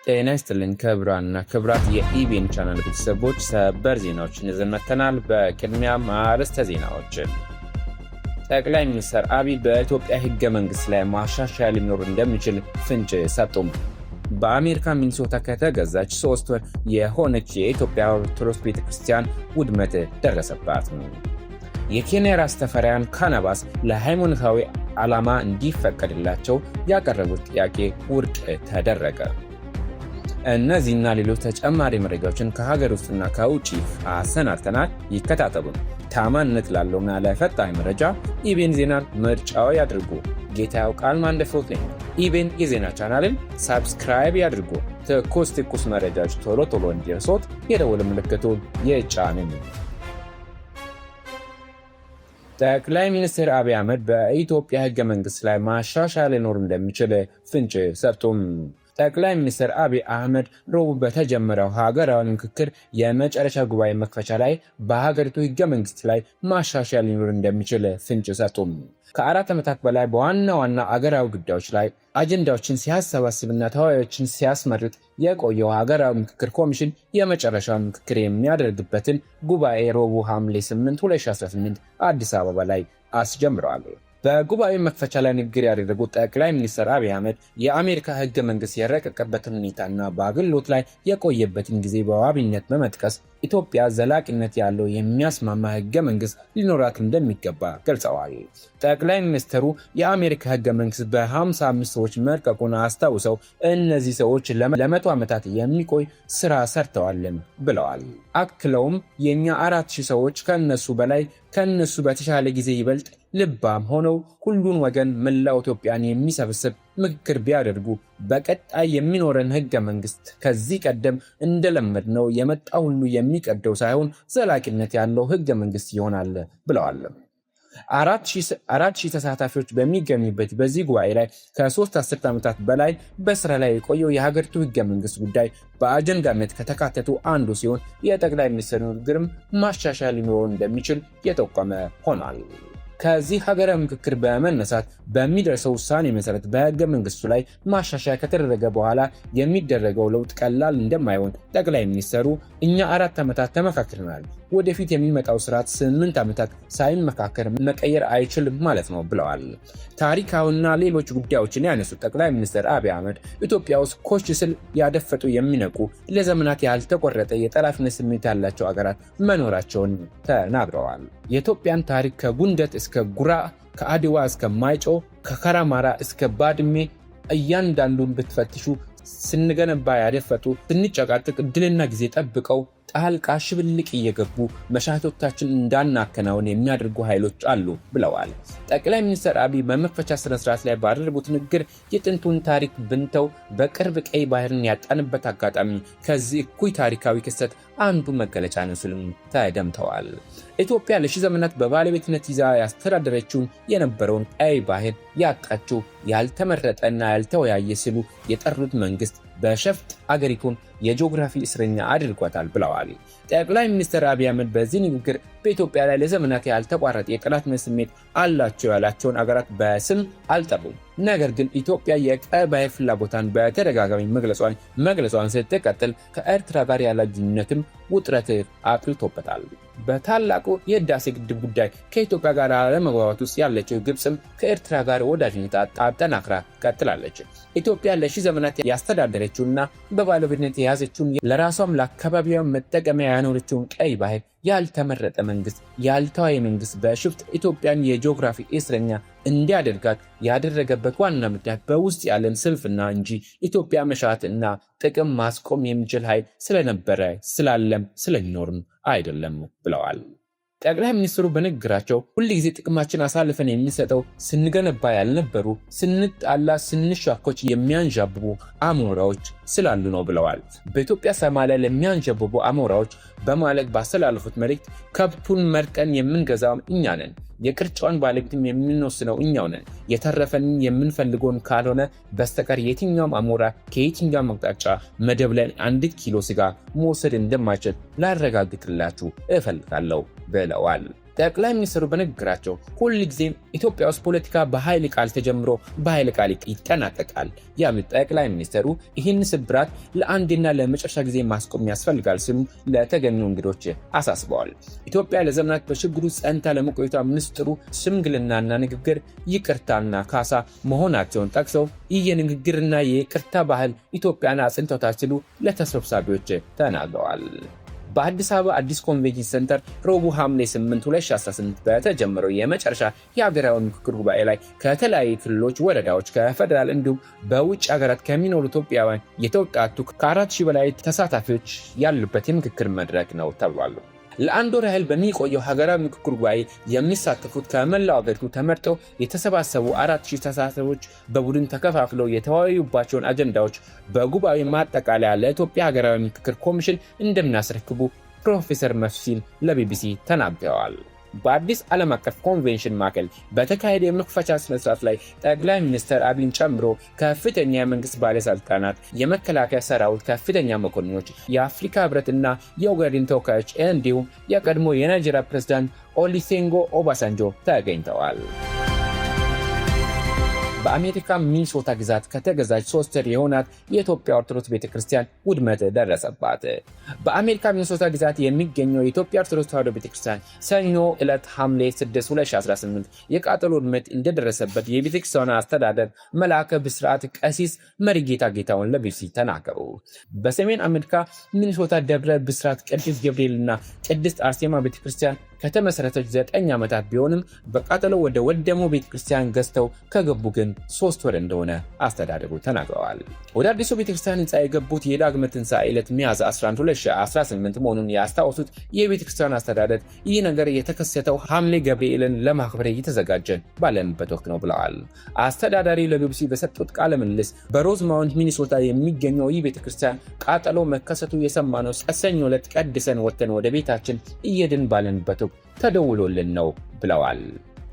ጤና ይስጥልኝ ክቡራንና ክቡራት የኢቢኤን ቻናል ቤተሰቦች፣ ሰበር ዜናዎችን ይዘን መጥተናል። በቅድሚያም አርዕስተ ዜናዎችን። ጠቅላይ ሚኒስትር አብይ በኢትዮጵያ ሕገ መንግሥት ላይ ማሻሻያ ሊኖር እንደሚችል ፍንጭ ሰጡም። በአሜሪካ ሚኒሶታ ከተገዛች 3 ወር የሆነች የኢትዮጵያ ኦርቶዶክስ ቤተክርስቲያን ውድመት ደረሰባት። የኬንያ ራስ ተፈሪያን ካናባስ ለሃይማኖታዊ ዓላማ እንዲፈቀድላቸው ያቀረቡት ጥያቄ ውድቅ ተደረገ። እነዚህና ሌሎች ተጨማሪ መረጃዎችን ከሀገር ውስጥና ከውጭ አሰናድተናል። ይከታተሉ። ታማኝነት ላለውና ለፈጣን መረጃ ኢቢኤን ዜናን ምርጫው ያድርጉ። ጌታ ያውቃል ማንደፍሮት ነኝ። ኢቢኤን የዜና ቻናልን ሳብስክራይብ ያድርጉ። ትኩስ መረጃዎች ቶሎ እንዲደርሶት የደወል ምልክቱን ይጫኑ። ጠቅላይ ሚኒስትር አብይ አህመድ በኢትዮጵያ ሕገ መንግሥት ላይ ማሻሻያ ሊኖር እንደሚችል ፍንጭ ሰጡም። ጠቅላይ ሚኒስትር አብይ አህመድ ረቡዕ በተጀመረው ሀገራዊ ምክክር የመጨረሻ ጉባኤ መክፈቻ ላይ በሀገሪቱ ሕገ መንግሥት ላይ ማሻሻያ ሊኖር እንደሚችል ፍንጭ ሰጡም። ከ4 ዓመታት በላይ በዋና ዋና አገራዊ ጉዳዮች ላይ አጀንዳዎችን ሲያሰባስብና ተወያዮችን ሲያስመርጥ የቆየው ሀገራዊ ምክክር ኮሚሽን የመጨረሻውን ምክክር የሚያደርግበትን ጉባኤ ረቡዕ ሐምሌ 8 2018 አዲስ አበባ ላይ አስጀምረዋል። በጉባኤው መክፈቻ ላይ ንግግር ያደረጉት ጠቅላይ ሚኒስትር አብይ አህመድ የአሜሪካ ሕገ መንግሥት የረቀቀበትን ሁኔታና በአገልግሎት ላይ የቆየበትን ጊዜ በዋቢነት በመጥቀስ ኢትዮጵያ ዘላቂነት ያለው የሚያስማማ ሕገ መንግሥት ሊኖራት እንደሚገባ ገልጸዋል። ጠቅላይ ሚኒስትሩ የአሜሪካ ሕገ መንግሥት በ55 ሰዎች መርቀቁን አስታውሰው እነዚህ ሰዎች ለ100 ዓመታት የሚቆይ ስራ ሰርተዋልም ብለዋል። አክለውም የኛ 4000 ሰዎች ከነሱ በተሻለ ጊዜ ይበልጥ ልባም ሆነው ሁሉን ወገን መላው ኢትዮጵያን የሚሰብስብ ምክክር ቢያደርጉ በቀጣይ የሚኖረን ሕገ መንግሥት ከዚህ ቀደም እንደለመድነው የመጣ ሁሉ የሚቀደው ሳይሆን ዘላቂነት ያለው ሕገ መንግሥት ይሆናል ብለዋል። 4000 ተሳታፊዎች በሚገኙበት በዚህ ጉባኤ ላይ ከ3 አስርት ዓመታት በላይ በስራ ላይ የቆየው የሀገሪቱ ሕገ መንግሥት ጉዳይ በአጀንዳነት ከተካተቱ አንዱ ሲሆን የጠቅላይ ሚኒስትር ንግግርም ማሻሻያ ሊኖረው እንደሚችል የጠቆመ ሆኗል። ከዚህ ሀገራዊ ምክክር በመነሳት በሚደርሰው ውሳኔ መሰረት በሕገ መንግሥቱ ላይ ማሻሻያ ከተደረገ በኋላ የሚደረገው ለውጥ ቀላል እንደማይሆን ጠቅላይ ሚኒስትሩ እኛ 4 ዓመታት ተመካክረናል፣ ወደፊት የሚመጣው ስርዓት 8 ዓመታት ሳይመካከር መቀየር አይችልም ማለት ነው ብለዋል። ታሪካዊና ሌሎች ጉዳዮችን ያነሱት ጠቅላይ ሚኒስትር አብይ አህመድ ኢትዮጵያ ውስጥ ኮሽ ስል ያደፈጡ የሚነቁ ለዘመናት ያልተቆረጠ የጠላፊነት ስሜት ያላቸው ሀገራት መኖራቸውን ተናግረዋል። የኢትዮጵያን ታሪክ ከጉንደት እስከ ጉራ፣ ከአድዋ እስከ ማይጨው፣ ከካራማራ እስከ ባድሜ እያንዳንዱን ብትፈትሹ ስንገነባ ያደፈጡ፣ ስንጨቃጥቅ ድልና ጊዜ ጠብቀው ጣልቃ ሽብልቅ እየገቡ መሻቶቻችን እንዳናከናውን የሚያደርጉ ኃይሎች አሉ ብለዋል። ጠቅላይ ሚኒስትር አብይ በመክፈቻ ስነ ስርዓት ላይ ባደረጉት ንግግር የጥንቱን ታሪክ ብንተው በቅርብ ቀይ ባህርን ያጣንበት አጋጣሚ ከዚህ እኩይ ታሪካዊ ክስተት አንዱ መገለጫ ነው ሲሉም ተደምጠዋል። ኢትዮጵያ ለሺህ ዘመናት በባለቤትነት ይዛ ያስተዳደረችውን የነበረውን ቀይ ባህር ያጣችው ያልተመረጠና ያልተወያየ ሲሉ የጠሩት መንግስት በሸፍጥ አገሪቱን የጂኦግራፊ እስረኛ አድርጓታል ብለዋል። ጠቅላይ ሚኒስትር አብይ አህመድ በዚህ ንግግር በኢትዮጵያ ላይ ለዘመናት ያልተቋረጠ የጠላትነት ስሜት አላቸው ያላቸውን አገራት በስም አልጠሩም። ነገር ግን ኢትዮጵያ የቀይ ባህር ፍላጎቷን በተደጋጋሚ መግለጿን ስትቀጥል ከኤርትራ ጋር ያላት ግንኙነትም ውጥረት አጥልቶበታል። በታላቁ የህዳሴ ግድብ ጉዳይ ከኢትዮጵያ ጋር ለመግባባት ውስጥ ያለችው ግብፅም ከኤርትራ ጋር ወዳጅነት አጠናክራ ቀጥላለች። ኢትዮጵያ ለሺህ ዘመናት ያስተዳደረችውና በባለቤትነት የያዘችውን ለራሷም ለአካባቢዋ መጠቀሚያ ያኖረችውን ቀይ ባህር ያልተመረጠ መንግስት ያልተዋየ መንግስት በሽፍት ኢትዮጵያን የጂኦግራፊ እስረኛ እንዲያደርጋት ያደረገበት ዋና ምክንያት በውስጥ ያለን ስልፍና እንጂ ኢትዮጵያ መሻት እና ጥቅም ማስቆም የሚችል ኃይል ስለነበረ ስላለም ስለሚኖርም አይደለም ብለዋል። ጠቅላይ ሚኒስትሩ በንግግራቸው ሁልጊዜ ጥቅማችን አሳልፈን የሚሰጠው ስንገነባ ያልነበሩ ስንጣላ ስንሻኮች የሚያንዣብቡ አሞራዎች ስላሉ ነው ብለዋል። በኢትዮጵያ ሰማይ ላይ ለሚያንዣብቡ አሞራዎች በማለት ባስተላለፉት መልእክት ከብቱን መርጠን የምንገዛው እኛ ነን፣ የቅርጫውን ባለቤትም የምንወስነው እኛው ነን። የተረፈንን የምንፈልገውን ካልሆነ በስተቀር የትኛውም አሞራ ከየትኛውም አቅጣጫ መደብ ላይ 1 ኪሎ ስጋ መውሰድ እንደማይችል ላረጋግጥላችሁ እፈልጋለሁ ብለዋል። ጠቅላይ ሚኒስትሩ በንግግራቸው ሁልጊዜም ኢትዮጵያ ውስጥ ፖለቲካ በኃይል ቃል ተጀምሮ በኃይል ቃል ይጠናቀቃል ያሉት ጠቅላይ ሚኒስትሩ ይህን ስብራት ለአንዴና ለመጨረሻ ጊዜ ማስቆም ያስፈልጋል ሲሉ ለተገኙ እንግዶች አሳስበዋል። ኢትዮጵያ ለዘመናት በችግሩ ጸንታ ለመቆየቷ ሚኒስትሩ ሽምግልናና ንግግር፣ ይቅርታና ካሳ መሆናቸውን ጠቅሰው ይህ የንግግርና የይቅርታ ባህል ኢትዮጵያን አጽንቶታል ሲሉ ለተሰብሳቢዎች ተናግረዋል። በአዲስ አበባ አዲስ ኮንቬንሽን ሴንተር ረቡዕ ሐምሌ 8 2018 በተጀመረው የመጨረሻ የሀገራዊ ምክክር ጉባኤ ላይ ከተለያዩ ክልሎች፣ ወረዳዎች፣ ከፌደራል እንዲሁም በውጭ ሀገራት ከሚኖሩ ኢትዮጵያውያን የተውጣጡ ከ4000 በላይ ተሳታፊዎች ያሉበት የምክክር መድረክ ነው ተብሏል። ለአንድ ወር ያህል በሚቆየው ሀገራዊ ምክክር ጉባኤ የሚሳተፉት ከመላው አገሪቱ ተመርጠው የተሰባሰቡ 4000 ተሳታፊዎች በቡድን ተከፋፍለው የተወያዩባቸውን አጀንዳዎች በጉባኤ ማጠቃለያ ለኢትዮጵያ ሀገራዊ ምክክር ኮሚሽን እንደሚያስረክቡ ፕሮፌሰር መስፍን ለቢቢሲ ተናግረዋል። በአዲስ ዓለም አቀፍ ኮንቬንሽን ማዕከል በተካሄደ የመክፈቻ ስነስርዓት ላይ ጠቅላይ ሚኒስትር አብይን ጨምሮ ከፍተኛ የመንግስት ባለስልጣናት፣ የመከላከያ ሰራዊት ከፍተኛ መኮንኖች፣ የአፍሪካ ህብረትና የኦጋዴን ተወካዮች እንዲሁም የቀድሞ የናይጄሪያ ፕሬዝዳንት ኦሉሴጉን ኦባሳንጆ ተገኝተዋል። በአሜሪካ ሚኒሶታ ግዛት ከተገዛች 3 ወር የሆናት የኢትዮጵያ ኦርቶዶክስ ቤተክርስቲያን ውድመት ደረሰባት። በአሜሪካ ሚኒሶታ ግዛት የሚገኘው የኢትዮጵያ ኦርቶዶክስ ተዋሕዶ ቤተክርስቲያን ሰኞ ዕለት ሐምሌ 6 2018 የቃጠሎ ውድመት እንደደረሰበት የቤተክርስቲያኗ አስተዳደር መልአከ ብስራት ቀሲስ መሪጌታ ጌታሁን ለቢቢሲ ተናገሩ። በሰሜን አሜሪካ ሚኒሶታ ደብረ ብስራት ቅዱስ ገብርኤልና ቅድስት አርሴማ ቤተክርስቲያን ከተመሰረተች 9 ዓመታት ቢሆንም በቃጠሎ ወደ ወደመው ቤተክርስቲያን ገዝተው ከገቡ ግን 3 ወር እንደሆነ አስተዳደሩ ተናግረዋል። ወደ አዲሱ ቤተክርስቲያን ህንፃ የገቡት የዳግመ ትንሣኤ ዕለት ሚያዝያ 11 2018 መሆኑን ያስታወሱት የቤተክርስቲያን አስተዳደር ይህ ነገር የተከሰተው ሐምሌ ገብርኤልን ለማክበር እየተዘጋጀ ባለንበት ወቅት ነው ብለዋል። አስተዳዳሪ ለቢቢሲ በሰጡት ቃለ ምልልስ በሮዝማውንት ሚኒሶታ የሚገኘው ይህ ቤተክርስቲያን ቃጠሎ መከሰቱ የሰማነው ሰኞ ዕለት ቀድሰን ወጥተን ወደ ቤታችን እየድን ባለንበት ተደውሎልን ነው ብለዋል።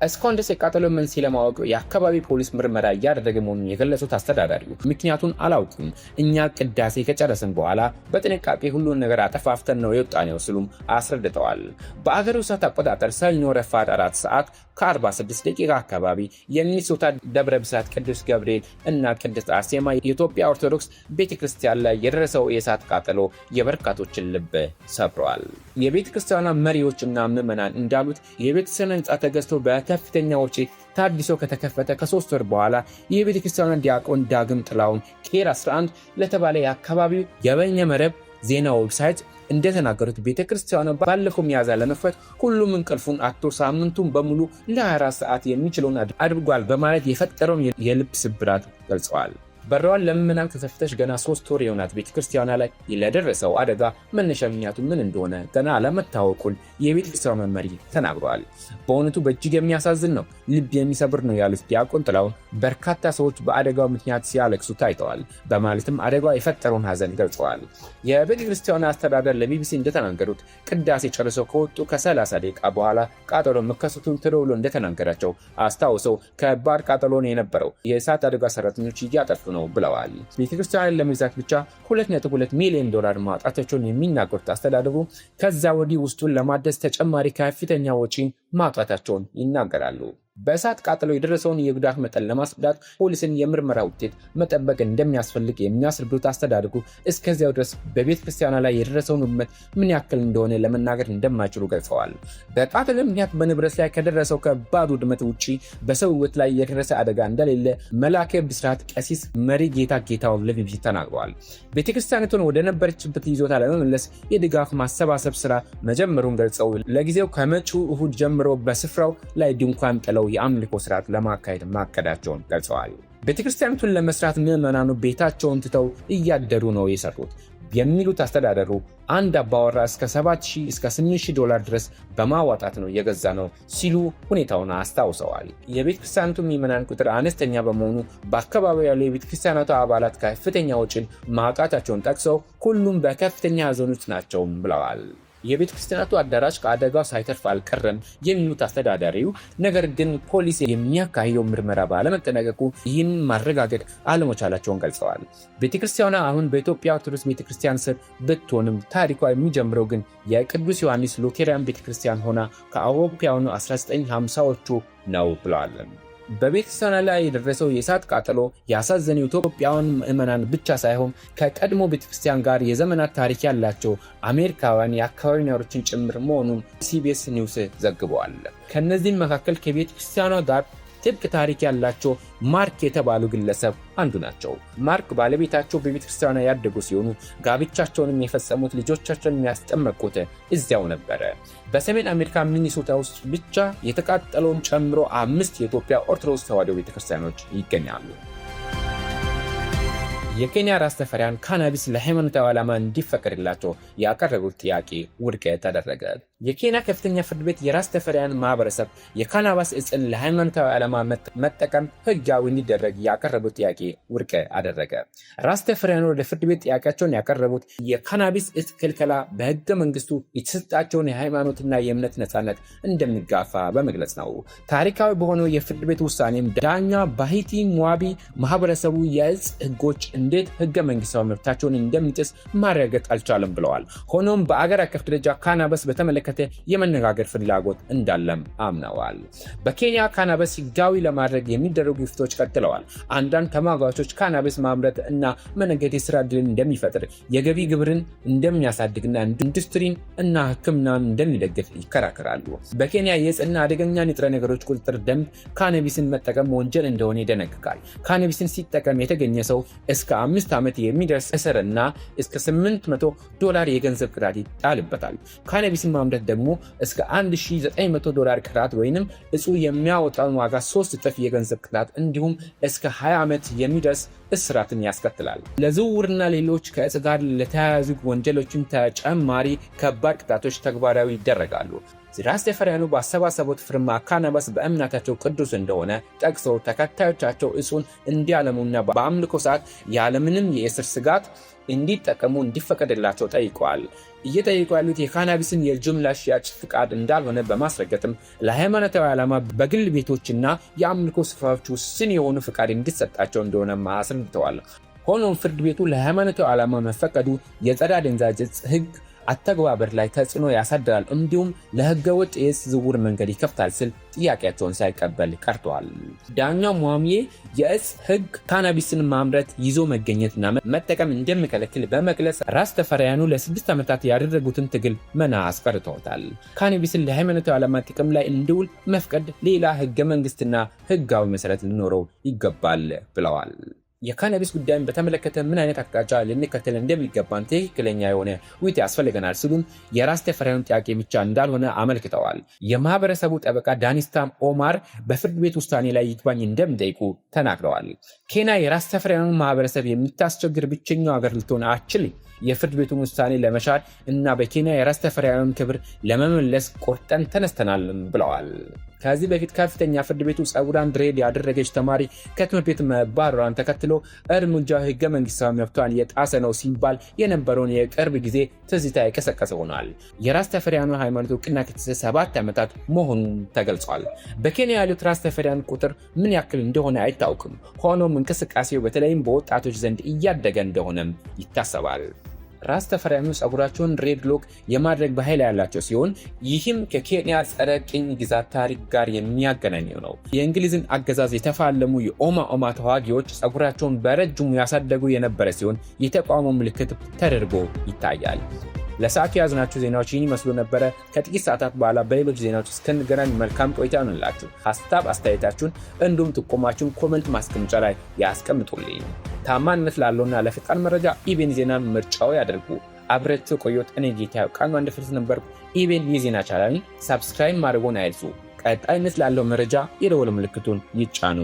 እስካሁን ድረስ የቃጠሎ መንስኤ ለማወቅ የአካባቢ ፖሊስ ምርመራ እያደረገ መሆኑን የገለጹት አስተዳዳሪው ምክንያቱን አላውቅም፣ እኛ ቅዳሴ ከጨረስን በኋላ በጥንቃቄ ሁሉን ነገር አጠፋፍተን ነው የወጣነው ሲሉም አስረድተዋል። በአገሩ ሰዓት አቆጣጠር ሰኞ ረፋድ 4 ሰዓት ከ46 ደቂቃ አካባቢ የሚኒሶታ ደብረ ብስራት ቅዱስ ገብርኤል እና ቅድስት አርሴማ የኢትዮጵያ ኦርቶዶክስ ቤተክርስቲያን ላይ የደረሰው የእሳት ቃጠሎ የበርካቶችን ልብ ሰብሯል። የቤተክርስቲያኗ መሪዎችና ምዕመናን እንዳሉት የቤተክርስቲያን ህንፃ ተገዝቶ በከፍተኛ ወጪ ታድሶ ከተከፈተ ከ3 ወር በኋላ የቤተክርስቲያኗ ዲያቆን ዳግም ጥላውን ኬር 11 ለተባለ የአካባቢው የበይነ መረብ ዜና ዌብሳይት እንደተናገሩት ቤተክርስቲያኗ ባለፈው ሚያዝያ ለመክፈት ሁሉም እንቅልፉን አጥቶ ሳምንቱን በሙሉ ለ24 ሰዓት የሚችለውን አድርጓል በማለት የፈጠረውን የልብ ስብራት ገልጸዋል። በረዋን ለምዕመናን ከተፈተሽ ገና 3 ወር የሆናት ቤተክርስቲያኗ ላይ ለደረሰው አደጋ መነሻ ምክንያቱ ምን እንደሆነ ገና አለመታወቁን የቤተክርስቲያኗ መሪ ተናግረዋል። በእውነቱ በእጅግ የሚያሳዝን ነው፣ ልብ የሚሰብር ነው ያሉት ዲያቆን ጥላውን በርካታ ሰዎች በአደጋው ምክንያት ሲያለቅሱ ታይተዋል በማለትም አደጋው የፈጠረውን ሀዘን ገልጸዋል። የቤተክርስቲያኗ አስተዳደር ለቢቢሲ እንደተናገሩት ቅዳሴ ጨርሰው ከወጡ ከ30 ደቂቃ በኋላ ቃጠሎ መከሰቱን ተደውሎ እንደተናገራቸው አስታውሰው ከባድ ቃጠሎ ነው የነበረው፣ የእሳት አደጋ ሰራተኞች እያጠፉ ነው ብለዋል። ቤተክርስቲያንን ለመግዛት ብቻ $2.2 ሚሊዮን ማውጣታቸውን የሚናገሩት አስተዳደሩ ከዛ ወዲህ ውስጡን ለማደስ ተጨማሪ ከፍተኛ ወጪ ማውጣታቸውን ይናገራሉ። በእሳት ቃጠሎ የደረሰውን የጉዳት መጠን ለማስረዳት ፖሊስን የምርመራ ውጤት መጠበቅ እንደሚያስፈልግ የሚያስረዱት አስተዳደሩ እስከዚያው ድረስ በቤተ ክርስቲያኗ ላይ የደረሰውን ውድመት ምን ያክል እንደሆነ ለመናገር እንደማይችሉ ገልጸዋል። በቃጠሎ ምክንያት በንብረት ላይ ከደረሰው ከባድ ውድመት ውጪ በሰው ሕይወት ላይ የደረሰ አደጋ እንደሌለ መልአከ ብስራት ቀሲስ መሪጌታ ጌታሁን ለቢቢሲ ተናግረዋል። ቤተክርስቲያኒቱን ወደ ነበረችበት ይዞታ ለመመለስ የድጋፍ ማሰባሰብ ስራ መጀመሩን ገልጸው ለጊዜው ከመጪው እሁድ ጀምሮ በስፍራው ላይ ድንኳን ጥለው የአምልኮ ስርዓት ለማካሄድ ማቀዳቸውን ገልጸዋል። ቤተክርስቲያኒቱን ለመስራት ምዕመናኑ ቤታቸውን ትተው እያደሩ ነው የሰሩት የሚሉት አስተዳደሩ አንድ አባወራ እስከ $7,000 እስከ $8,000 ድረስ በማዋጣት ነው የገዛ ነው ሲሉ ሁኔታውን አስታውሰዋል። የቤተክርስቲያኒቱ ምዕመናን ቁጥር አነስተኛ በመሆኑ በአካባቢው ያሉ የቤተክርስቲያኒቱ አባላት ከፍተኛ ወጪን ማውጣታቸውን ጠቅሰው ሁሉም በከፍተኛ ሐዘን ውስጥ ናቸው ብለዋል። የቤተክርስቲያናቱ አዳራሽ ከአደጋው ሳይተርፍ አልቀረም የሚሉት አስተዳዳሪው፣ ነገር ግን ፖሊስ የሚያካሂደው ምርመራ ባለመጠናቀቁ ይህን ማረጋገጥ አለመቻላቸውን ገልጸዋል። ቤተክርስቲያኗ አሁን በኢትዮጵያ ኦርቶዶክስ ቤተክርስቲያን ስር ብትሆንም ታሪኳ የሚጀምረው ግን የቅዱስ ዮሐንስ ሉቴራን ቤተክርስቲያን ሆና ከአውሮፓውያኑ 1950ዎቹ ነው ብለዋል። በቤተክርስቲያኗ ላይ የደረሰው የእሳት ቃጠሎ ያሳዘነው ኢትዮጵያውያን ምዕመናን ብቻ ሳይሆን ከቀድሞ ቤተክርስቲያን ጋር የዘመናት ታሪክ ያላቸው አሜሪካውያን የአካባቢ ነዋሪዎችን ጭምር መሆኑን ሲቢኤስ ኒውስ ዘግበዋል። ከነዚህም መካከል ከቤተክርስቲያኗ ጋር ጥብቅ ታሪክ ያላቸው ማርክ የተባሉ ግለሰብ አንዱ ናቸው። ማርክ ባለቤታቸው በቤተክርስቲያኗ ያደጉ ሲሆኑ ጋብቻቸውንም የፈጸሙት ልጆቻቸውን ያስጠመቁት እዚያው ነበረ። በሰሜን አሜሪካ ሚኒሶታ ውስጥ ብቻ የተቃጠለውን ጨምሮ 5 የኢትዮጵያ ኦርቶዶክስ ተዋሕዶ ቤተክርስቲያኖች ይገኛሉ። የኬንያ ራስ ተፈሪያን ካናቢስ ለሃይማኖታዊ ዓላማ እንዲፈቀድላቸው ያቀረቡት ጥያቄ ውድቅ ተደረገ። የኬንያ ከፍተኛ ፍርድ ቤት የራስ ተፈሪያን ማህበረሰብ የካናቢስ እጽን ለሃይማኖታዊ ዓላማ መጠቀም ህጋዊ እንዲደረግ ያቀረቡት ጥያቄ ውድቅ አደረገ። ራስ ተፈሪያን ወደ ፍርድ ቤት ጥያቄያቸውን ያቀረቡት የካናቢስ እጽ ክልከላ በህገ መንግስቱ የተሰጣቸውን የሃይማኖትና የእምነት ነፃነት እንደሚጋፋ በመግለጽ ነው። ታሪካዊ በሆነው የፍርድ ቤት ውሳኔም ዳኛ ባሂቲ ሙዋቢ ማህበረሰቡ የእጽ ህጎች እንዴት ህገ መንግስታዊ መብታቸውን እንደሚጥስ ማረጋገጥ አልቻለም ብለዋል። ሆኖም በአገር አቀፍ ደረጃ ካናቢስ በተመለከተ የመነጋገር ፍላጎት እንዳለም አምነዋል። በኬንያ ካናቢስ ህጋዊ ለማድረግ የሚደረጉ ግፊቶች ቀጥለዋል። አንዳንድ ተሟጋቾች ካናቢስ ማምረት እና መነገድ የስራ ዕድልን እንደሚፈጥር፣ የገቢ ግብርን እንደሚያሳድግና ኢንዱስትሪን እና ህክምናን እንደሚደግፍ ይከራከራሉ። በኬንያ የእጽና አደገኛ ንጥረ ነገሮች ቁጥጥር ደንብ ካናቢስን መጠቀም ወንጀል እንደሆነ ይደነግጋል። ካናቢስን ሲጠቀም የተገኘ ሰው እስከ 5 ዓመት የሚደርስ እስርና እስከ $800 የገንዘብ ቅጣት ይጣልበታል። ካናቢስን ማምረት ደግሞ እስከ $1900 ቅጣት ወይንም እጹ የሚያወጣውን ዋጋ 3 እጥፍ የገንዘብ ቅጣት እንዲሁም እስከ 20 ዓመት የሚደርስ እስራትን ያስከትላል። ለዝውውርና ሌሎች ከእጽ ጋር ለተያያዙ ወንጀሎችን ተጨማሪ ከባድ ቅጣቶች ተግባራዊ ይደረጋሉ። ራስ ተፈሪያኑ ባሰባሰቡት ፍርማ ካናቢስ በእምነታቸው ቅዱስ እንደሆነ ጠቅሰው ተከታዮቻቸው እጹን እንዲያለሙና በአምልኮ ሰዓት ያለምንም የእስር ስጋት እንዲጠቀሙ እንዲፈቀድላቸው ጠይቀዋል። እየጠየቁ ያሉት የካናቢስን የጅምላ ሽያጭ ፍቃድ እንዳልሆነ በማስረገጥም ለሃይማኖታዊ ዓላማ በግል ቤቶችና የአምልኮ ስፍራዎች ውስን የሆኑ ፍቃድ እንዲሰጣቸው እንደሆነ አስረድተዋል። ሆኖም ፍርድ ቤቱ ለሃይማኖታዊ ዓላማ መፈቀዱ የጸረ አደንዛዥ ዕፅ ህግ አተግባበር ላይ ተጽዕኖ ያሳድራል እንዲሁም ለህገወጥ የእጽ ዝውውር መንገድ ይከፍታል ሲል ጥያቄያቸውን ሳይቀበል ቀርተዋል። ዳኛው ሙዋሚዬ የእጽ ህግ ካናቢስን ማምረት፣ ይዞ መገኘትና መጠቀም እንደሚከለክል በመግለጽ ራስ ተፈሪያኑ ለ6 ዓመታት ያደረጉትን ትግል መና አስቀርተውታል። ካናቢስን ለሃይማኖታዊ ዓላማ ጥቅም ላይ እንዲውል መፍቀድ ሌላ ህገ መንግስትና ህጋዊ መሰረት ሊኖረው ይገባል ብለዋል። የካናቢስ ጉዳይን በተመለከተ ምን አይነት አቅጣጫ ልንከተል እንደሚገባን ትክክለኛ የሆነ ውይይት ያስፈልገናል ሲሉም የራስ ተፈሪያን ጥያቄ ብቻ እንዳልሆነ አመልክተዋል። የማህበረሰቡ ጠበቃ ዳኒስታም ኦማር በፍርድ ቤት ውሳኔ ላይ ይግባኝ እንደሚጠይቁ ተናግረዋል። ኬንያ የራስ ተፈሪያን ማህበረሰብ የምታስቸግር ብቸኛው ሀገር ልትሆን አትችልም። የፍርድ ቤቱን ውሳኔ ለመሻር እና በኬንያ የራስ ተፈሪያን ክብር ለመመለስ ቆርጠን ተነስተናል ብለዋል። ከዚህ በፊት ከፍተኛ ፍርድ ቤቱ ጸጉሯን ድሬድ ያደረገች ተማሪ ከትምህርት ቤት መባረሯን ተከትሎ እርምጃው ህገ መንግስታዊ መብቷን የጣሰ ነው ሲባል የነበረውን የቅርብ ጊዜ ትዝታ የቀሰቀሰ ሆኗል። የራስ ተፈሪያኑ ሃይማኖት እውቅና ከተሰጠ 7 ዓመታት መሆኑን ተገልጿል። በኬንያ ያሉት ራስ ተፈሪያን ቁጥር ምን ያክል እንደሆነ አይታወቅም። ሆኖም እንቅስቃሴው በተለይም በወጣቶች ዘንድ እያደገ እንደሆነም ይታሰባል። ራስ ተፈሪያኑ ጸጉራቸውን ሬድ ሎክ የማድረግ ባህል ያላቸው ሲሆን ይህም ከኬንያ ጸረ ቅኝ ግዛት ታሪክ ጋር የሚያገናኘው ነው። የእንግሊዝን አገዛዝ የተፋለሙ የኦማ ተዋጊዎች ጸጉራቸውን በረጅሙ ያሳደጉ የነበረ ሲሆን የተቃውሞ ምልክት ተደርጎ ይታያል። ለሰዓቱ ያዝናችሁ ዜናዎች ይህን ይመስሉ ነበረ። ከጥቂት ሰዓታት በኋላ በሌሎች ዜናዎች እስክንገናኝ መልካም ቆይታ ይሁንላችሁ። ሀሳብ አስተያየታችሁን እንዲሁም ጥቆማችሁን ኮሜንት ማስቀመጫ ላይ ያስቀምጡልኝ። ታማኝነት ላለውና ለፈጣን መረጃ ኢቤን ዜናን ምርጫው ያደርጉ። አብሬያችሁ ቆየሁት። እኔ ጌታዬ ቃሉ አንደፍርስ ነበርኩ። ኢቤን የዜና ቻናልን ሰብስክራይብ ማድረግዎን አይርሱ። ቀጣይነት ላለው መረጃ የደወል ምልክቱን ይጫኑ።